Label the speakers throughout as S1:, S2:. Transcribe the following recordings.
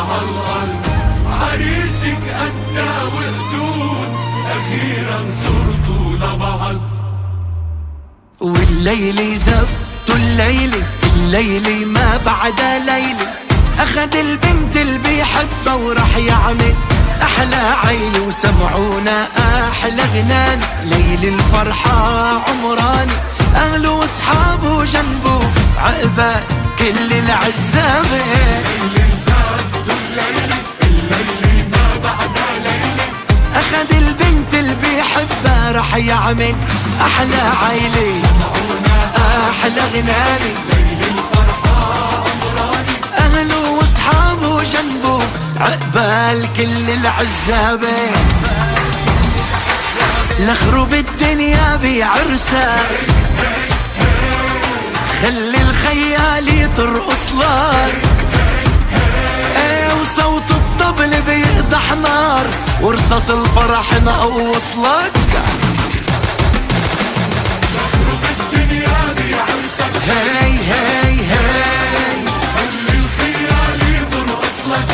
S1: هالأرض. عريسك أدى وقدود، أخيرا صرتوا لبعض.
S2: والليل زفت الليلة ما بعدها ليلة، أخد البنت اللي بيحبها وراح يعمل أحلى عيلة. وسمعونا أحلى غنان، ليل الفرحة عمراني، أهله وأصحابه جنبه عقبال كل العزابة.
S1: الليل زفت الليلة ما بعدها ليلة،
S2: أخد البنت اللي بيحبها راح يعمل أحلى عيلة، أحلى غناني،
S1: ليل الفرحة عمراني،
S2: أهله وأصحابه جنبه عقبال كل العزابة. لخرب الدنيا بعرسك، خلي الخيال ترقص لك، وصوت الطبل بيقدح نار، ورصاص الفرح نقوص لك.
S1: لخرب الدنيا بعرسك،
S2: هاي هاي هاي،
S1: خلي الخيال ترقص لك.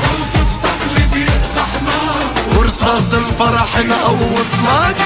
S1: صوت الطبل بيقدح نار،
S2: ورصاص الفرح نقوص لك.